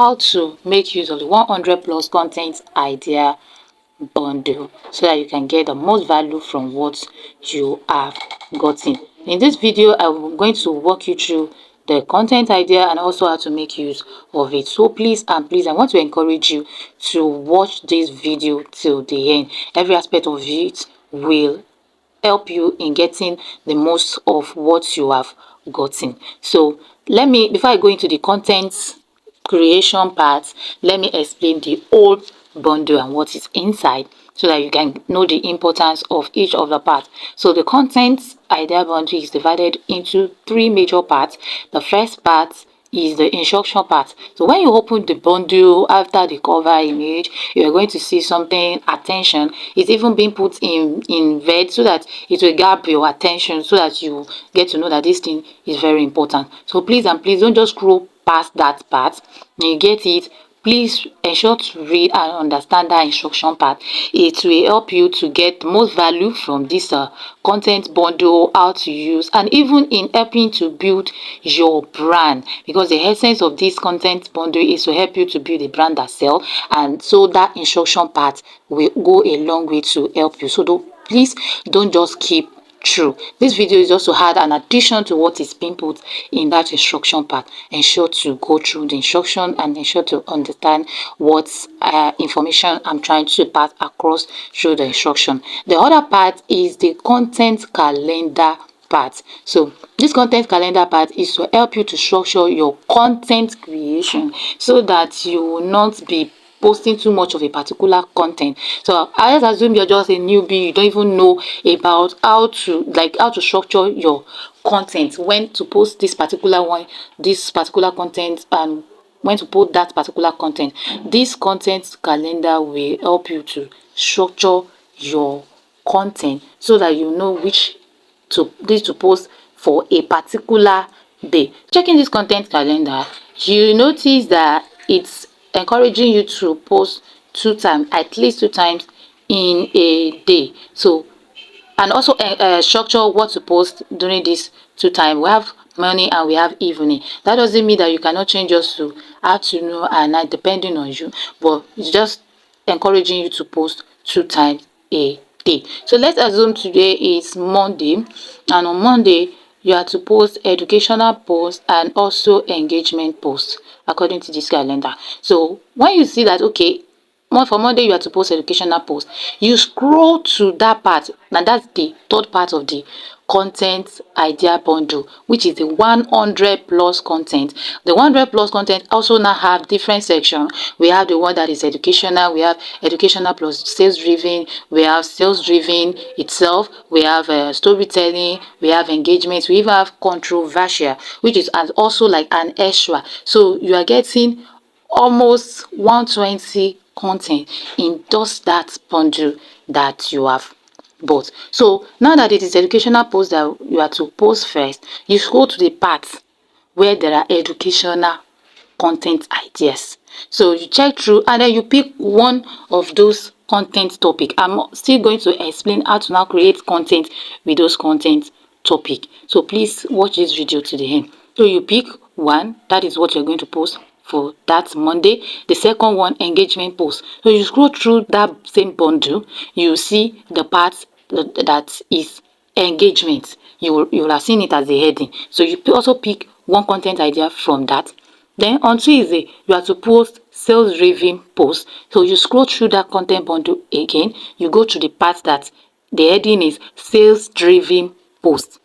how to make use of the 100 plus content idea bundle so that you can get the most value from what you have gotten. In this video, I'm going to walk you through the content idea and also how to make use of it. So please and please, I want to encourage you to watch this video till the end. Every aspect of it will help you in getting the most of what you have gotten. So before I go into the content creation part, let me explain the whole bundle and what is inside so that you can know the importance of each of the parts. So the content idea bundle is divided into three major parts. The first part is the instruction part. So when you open the bundle, after the cover image, you're going to see something attention. It's even being put in red so that it will grab your attention, so that you get to know that this thing is very important. So please and please don't just scroll past that part. You get it? Please ensure to read and understand that instruction part. It will help you to get the most value from this content bundle, how to use, and even in helping to build your brand, because the essence of this content bundle is to help you to build a brand that sells, and so that instruction part will go a long way to help you. So please don't just keep true. This video is just to add an addition to what is being put in that instruction part. Ensure to go through the instruction and ensure to understand what information I'm trying to pass across through the instruction. The other part is the content calendar part. So this content calendar part is to help you to structure your content creation so that you will not be posting too much of a particular content. So I just assume you're just a newbie, you don't even know about how to structure your content, when to post this particular content, and when to put that particular content. This content calendar will help you to structure your content so that you know which to post for a particular day. Checking this content calendar, you notice that it's encouraging you to post at least two times in a day. So, and also structure what to post during this two time. We have morning and we have evening. That doesn't mean that you cannot change yours to afternoon and night depending on you, but it's just encouraging you to post two times a day. So let's assume today is Monday, and on Monday you are to post educational posts and also engagement posts according to this calendar. So when you see that, okay, for Monday you are to post educational post, you scroll to that part, and that's the third part of the content idea bundle, which is the 100 plus content. The 100 plus content also now have different sections. We have the one that is educational, we have educational plus sales driven, we have sales driven itself, we have storytelling, we have engagement, we even have controversial, which is also like an extra. So you are getting almost 120 content in just that bundle that you have bought. So now that it is educational post that you are to post first, you go to the part where there are educational content ideas. So you check through and then you pick one of those content topic. I'm still going to explain how to now create content with those content topic. So please watch this video to the end. So you pick one, that is what you're going to post for that Monday. The second one, engagement post. So you scroll through that same bundle, you see the part that is engagement. You will have seen it as the heading. So you also pick one content idea from that. Then on Tuesday, you are to post sales driven post. So you scroll through that content bundle again. You go to the part that the heading is sales driven post.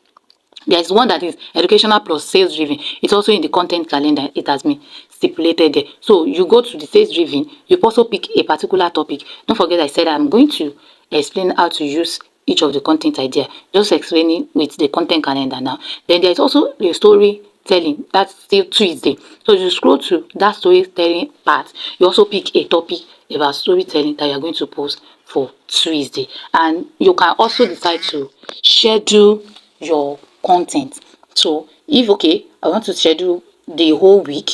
There's one that is educational plus sales driven. It's also in the content calendar. It has been stipulated there. So you go to the sales driven. You also pick a particular topic. Don't forget I said I'm going to explain how to use each of the content idea. Just explaining with the content calendar now. Then there's also the storytelling. That's still Tuesday. So you scroll to that storytelling part. You also pick a topic about storytelling that you're going to post for Tuesday. And you can also decide to schedule your content. So if okay, I want to schedule the whole week,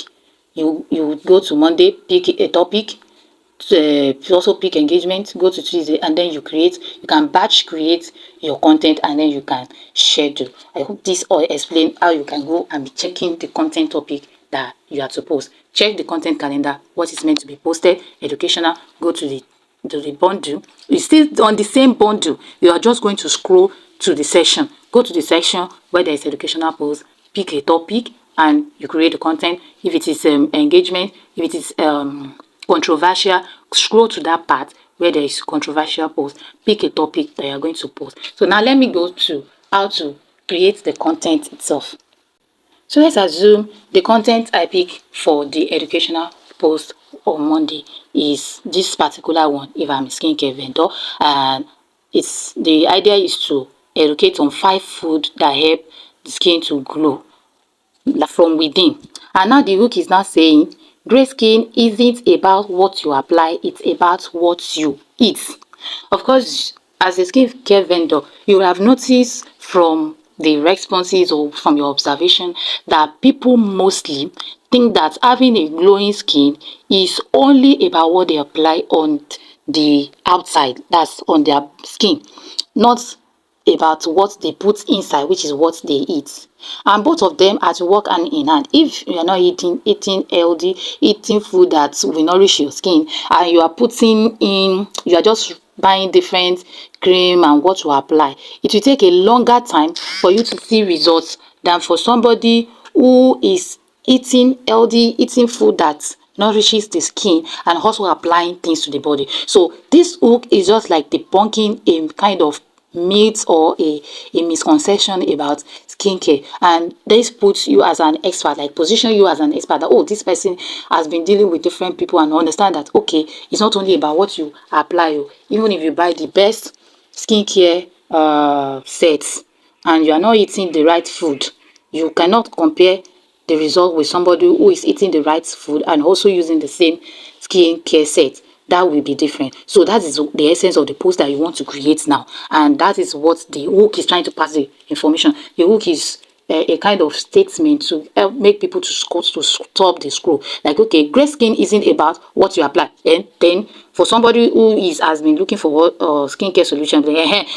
you go to Monday, pick a topic, you also pick engagement, go to Tuesday, and then you can batch create your content, and then you can schedule. I hope this all explain how you can go and be checking the content topic that you are to post. Check the content calendar, what is meant to be posted, educational, go to the bundle. It's still on the same bundle. You are just going to scroll to the section. Go to the section where there is educational post, pick a topic, and you create the content. If it is engagement, if it is controversial, scroll to that part where there is controversial post, pick a topic that you are going to post. So now let me go to how to create the content itself. So let's assume the content I pick for the educational post on Monday is this particular one, if I'm a skincare vendor, and the idea is to educate on 5 food that help the skin to glow from within. And now the hook is now saying great skin isn't about what you apply, it's about what you eat. Of course, as a skincare vendor, you will have noticed from the responses or from your observation that people mostly think that having a glowing skin is only about what they apply on the outside, that's on their skin, not about what they put inside, which is what they eat. And both of them are to work hand in hand. If you are not eating healthy, eating food that will nourish your skin, and you are putting in, you are just buying different cream and what to apply, it will take a longer time for you to see results than for somebody who is eating healthy, eating food that nourishes the skin and also applying things to the body. So this hook is just like debunking a kind of myth or a misconception about skincare, and this puts you as an expert, like position you as an expert, that oh, this person has been dealing with different people, and understand that okay, it's not only about what you apply. Even if you buy the best skincare sets and you are not eating the right food, you cannot compare the result with somebody who is eating the right food and also using the same skincare set. That will be different. So that is the essence of the post that you want to create now, and that is what the hook is trying to pass the information. The hook is a kind of statement to help make people to stop the scroll. Like, okay, great skin isn't about what you apply, and then for somebody who has been looking for skincare solution,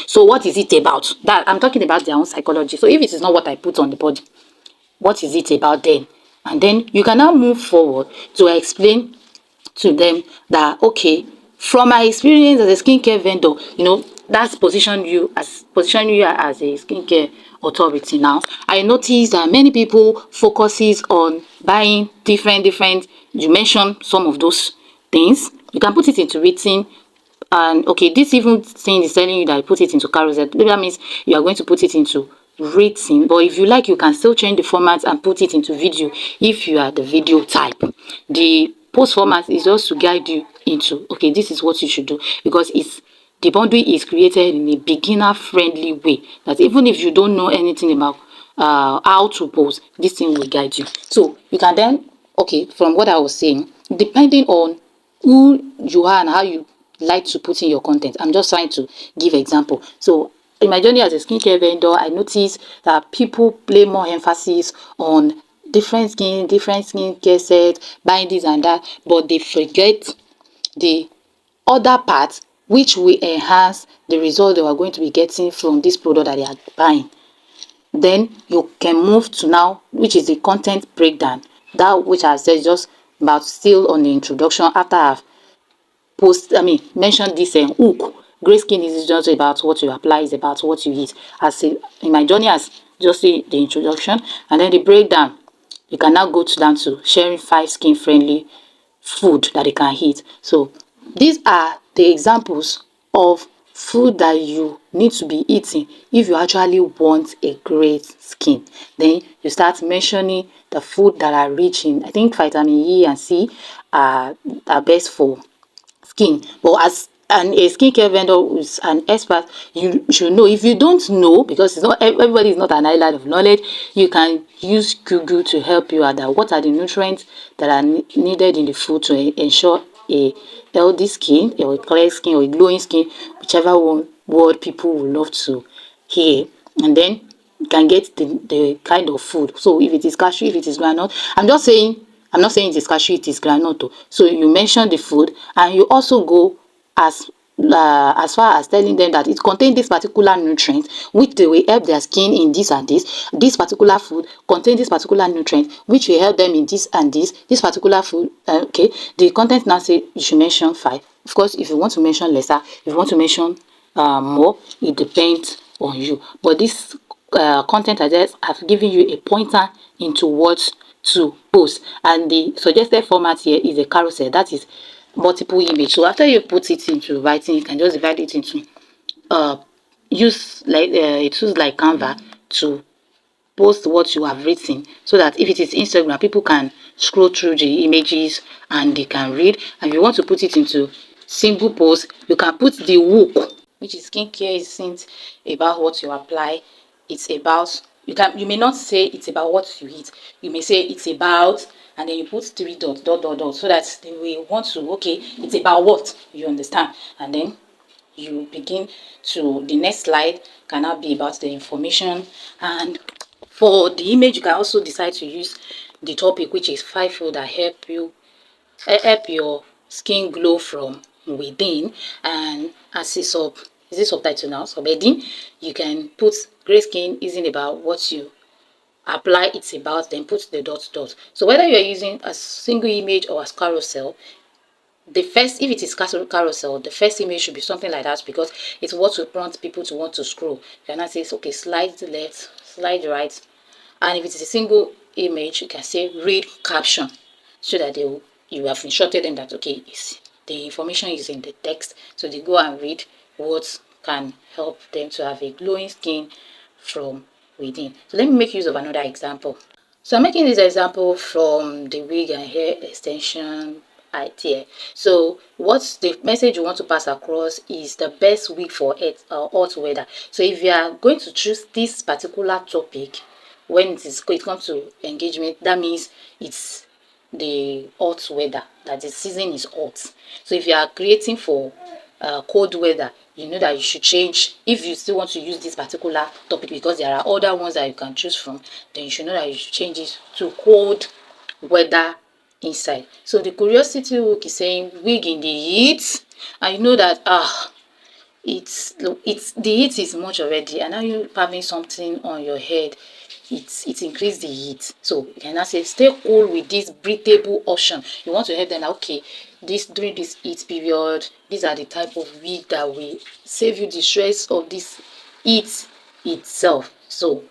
so what is it about? That I'm talking about their own psychology. So if it is not what I put on the body, what is it about then? And then you can now move forward to explain to them that okay, from my experience as a skincare vendor, that's position you as a skincare authority. Now I notice that many people focuses on buying different, you mentioned some of those things. You can put it into written, and okay, this even thing is telling you that you put it into carousel. That means you are going to put it into written, but if you like, you can still change the format and put it into video if you are the video type. The post format is just to guide you into okay, this is what you should do, because the boundary is created in a beginner friendly way, that even if you don't know anything about how to post, this thing will guide you. So you can then, okay, from what I was saying, depending on who you are and how you like to put in your content, I'm just trying to give example. So in my journey as a skincare vendor, I noticed that people play more emphasis on different skincare sets, buying this and that, but they forget the other part which will enhance the result they are going to be getting from this product that they are buying. Then you can move to now, which is the content breakdown, that which I said just about still on the introduction. After I've mentioned this hook, great skin is just about what you apply, is about what you eat. As in my journey, as just the introduction, and then the breakdown, you can now go down to sharing 5 skin friendly food that they can eat. So these are the examples of food that you need to be eating if you actually want a great skin. Then you start mentioning the food that are rich in, I think, vitamin E and C are best for skin. But as a skincare vendor who's an expert, you should know. If you don't know, because it's not everybody is not an island of knowledge, you can use Google to help you out. That what are the nutrients that are needed in the food to ensure a healthy skin, or a clear skin, or a glowing skin, whichever one word people would love to hear. And then you can get the kind of food. So if it is cashew, if it is groundnut, I'm not saying it is cashew, it is groundnut. So you mention the food, and you also go as as far as telling them that it contains this particular nutrient which they will help their skin in this and this particular food contains this particular nutrient which will help them in this and this particular food. Okay, the content now say you should mention 5. Of course, if you want to mention lesser, if you want to mention more, it depends on you. But this content I just have given you a pointer into what to post, and the suggested format here is a carousel, that is multiple image. So after you put it into writing, you can just divide it into use like tools like Canva to post what you have written, so that if it is Instagram, people can scroll through the images and they can read. And if you want to put it into single post, you can put the hook, which is skincare isn't about what you apply, it's about, you may not say it's about what you eat, you may say it's about, and then you put 3 dots, so that they will want to, okay, it's about what, you understand. And then you begin to, the next slide can now be about the information. And for the image, you can also decide to use the topic, which is 5 food that help your skin glow from within. And as is this subtitle now, subheading, you can put gray skin isn't about what you apply, it's about, then put the dot. So whether you're using a single image or as carousel, the first, if it is carousel, the first image should be something like that, because it's what will prompt people to want to scroll. You cannot say, okay, slide left, slide right. And if it is a single image, you can say read caption, so that you have instructed them that, okay, the information is in the text, so they go and read what can help them to have a glowing skin from within. So let me make use of another example. So I'm making this example from the wig and hair extension idea. So what's the message you want to pass across is the best wig for hot weather. So if you are going to choose this particular topic when it comes to engagement, that means it's the hot weather, that the season is hot. So if you are creating for cold weather, you know that you should change. If you still want to use this particular topic, because there are other ones that you can choose from, then you should know that you should change it to cold weather inside. So the curiosity hook is saying wig in the heat, and you know that it's the heat is much already, and now you having something on your head, it increased the heat. So you can now say stay cool with this breathable option. You want to help them, okay, this during this heat period, these are the type of wig that will save you the stress of this heat itself. So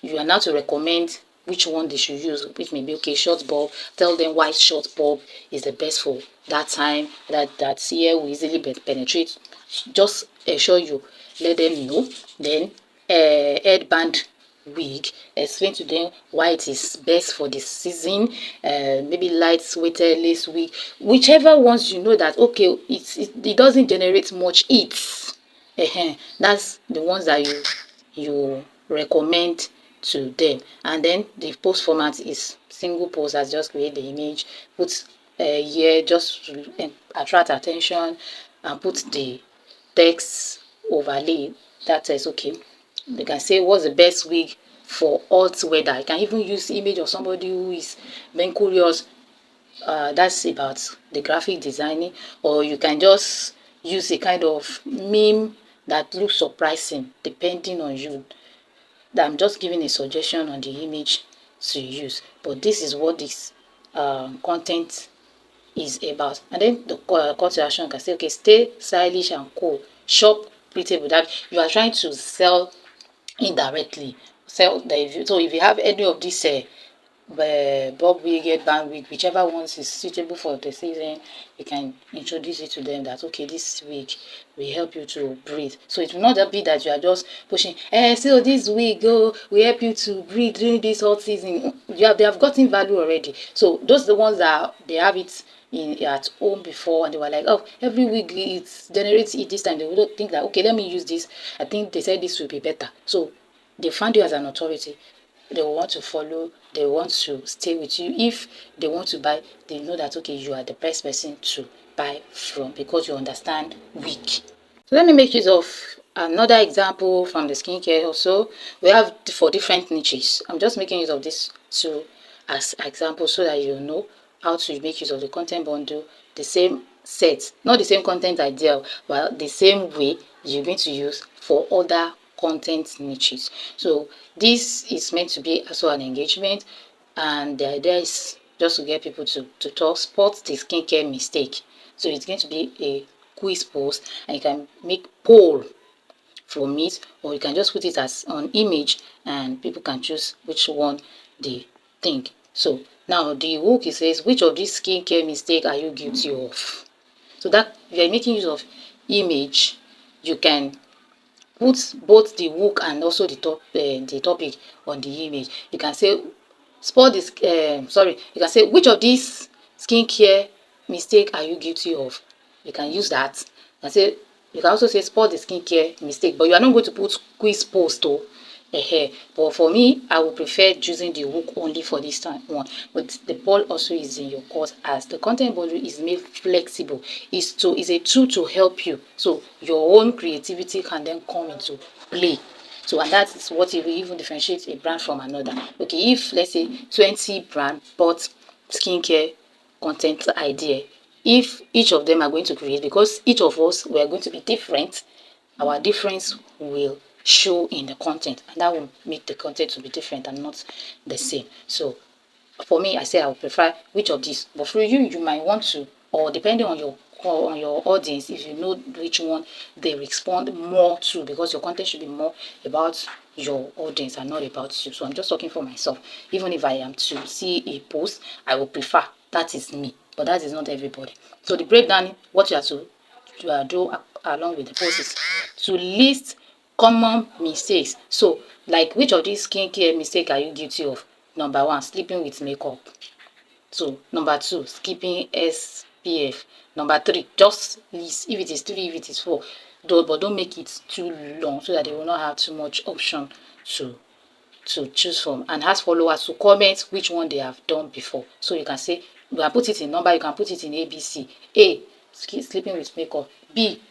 you are now to recommend which one they should use, which may be, okay, short bulb. Tell them why short bulb is the best for that time, that hair will easily penetrate. Just ensure you let them know. Then headband wig, explain to them why it is best for the season. Maybe light weighted lace wig, whichever ones you know that, okay, it doesn't generate much heat. That's the ones that you recommend to them. And then the post format is single post, as just create the image, put here just to attract attention, and put the text overlay that says, okay, they can say what's the best wig for hot weather. You can even use image of somebody who is being curious, that's about the graphic designing, or you can just use a kind of meme that looks surprising, depending on you. I'm just giving a suggestion on the image to use, but this is what this content is about. And then the call to action can say, okay, stay stylish and cool, shop breathable. That you are trying to sell indirectly, so if you have any of these bob wig, headband wig, whichever ones is suitable for the season, you can introduce it to them that, okay, this wig will help you to breathe. So it will not just be that you are just pushing, so this wig will help you to breathe during this hot season. They have gotten value already. So those are the ones that they have it at home before, and they were like, oh, every week it generates it this time. They would think that, okay, let me use this, I think they said this will be better. So they found you as an authority. They want to follow, they want to stay with you. If they want to buy, they know that, okay, you are the best person to buy from, because you understand wig. So let me make use of another example from the skincare also. We have for different niches. I'm just making use of this two as examples so that you know how to make use of the content bundle, the same set, not the same content idea, but the same way you're going to use for other content niches. So this is meant to be also an engagement, and the idea is just to get people to talk, spot the skincare mistake. So it's going to be a quiz post, and you can make poll from it, or you can just put it as an image and people can choose which one they think. So now the hook, it says, which of these skincare mistake are you guilty of? So that if you're making use of image, you can put both the hook and also the topic on the image. You can say, spot this you can say, which of these skincare mistake are you guilty of? You can use that and say, you can also say, spot the skincare mistake, but you are not going to put quiz post though. But for me, I would prefer using the hook only for this time one. But the ball also is in your court, as the content bundle is made flexible. Is a tool to help you, so your own creativity can then come into play. So, and that is what it will even differentiate a brand from another. Okay, if let's say 20 brand bought skincare content idea, if each of them are going to create, because each of us, we are going to be different, our difference will show in the content, and that will make the content to be different and not the same. So for me, I say I would prefer which of these, but for you, you might want to, or depending on your audience, if you know which one they respond more to, because your content should be more about your audience and not about you. So I'm just talking for myself. Even if I am to see a post, I will prefer, that is me, but that is not everybody. So the breakdown, what you have to do along with the post is to list common mistakes. So like, which of these skincare mistake are you guilty of? Number 1, sleeping with makeup. So number 2, skipping SPF. Number 3, just list, if it is 3, if it is 4, but don't make it too long so that they will not have too much option to choose from, and ask followers to comment which one they have done before. So you can say, you can put it in number, you can put it in ABC. A, sleeping with makeup. B,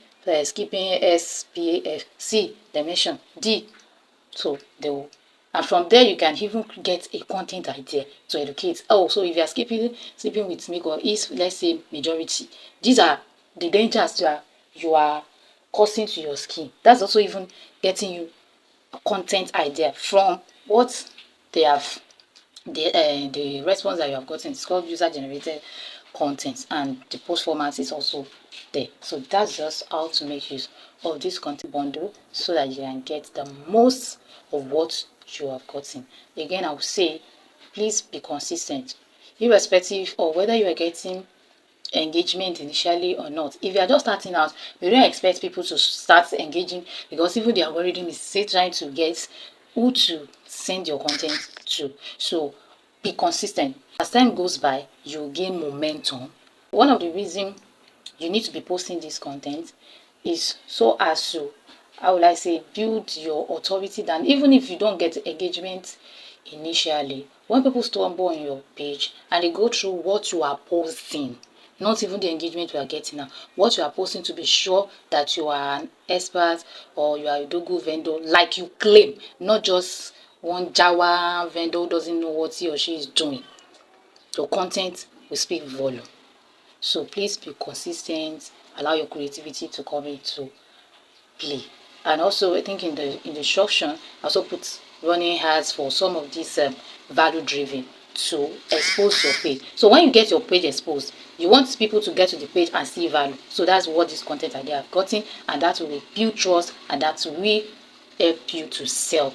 skipping SPF. C, dimension. D. So they will, and from there you can even get a content idea to educate. Oh, so if you are sleeping with makeup is, let's say, majority, these are the dangers you are causing to your skin. That's also even getting you a content idea from what they have, the response that you have gotten. It's called user generated content, and the post format is also there. So that's just how to make use of this content bundle so that you can get the most of what you have gotten. Again, I would say, please be consistent, irrespective of whether you are getting engagement initially or not. If you are just starting out, you don't expect people to start engaging, because even the algorithm is still trying to get who to send your content to. So be consistent. As time goes by, you gain momentum. One of the reasons you need to be posting this content is so as to, how will I say, build your authority down. Even if you don't get engagement initially, when people stumble on your page and they go through what you are posting, not even the engagement we are getting now, what you are posting, to be sure that you are an expert or you are a Dogo vendor like you claim, not just one Jawa vendor who doesn't know what he or she is doing. Your content will speak volume. So please be consistent, allow your creativity to come into play. And also, I think in the instruction, I also put running ads for some of these value driven to expose your page. So when you get your page exposed, you want people to get to the page and see value. So that's what this content idea have gotten, and that will build trust, and that will help you to sell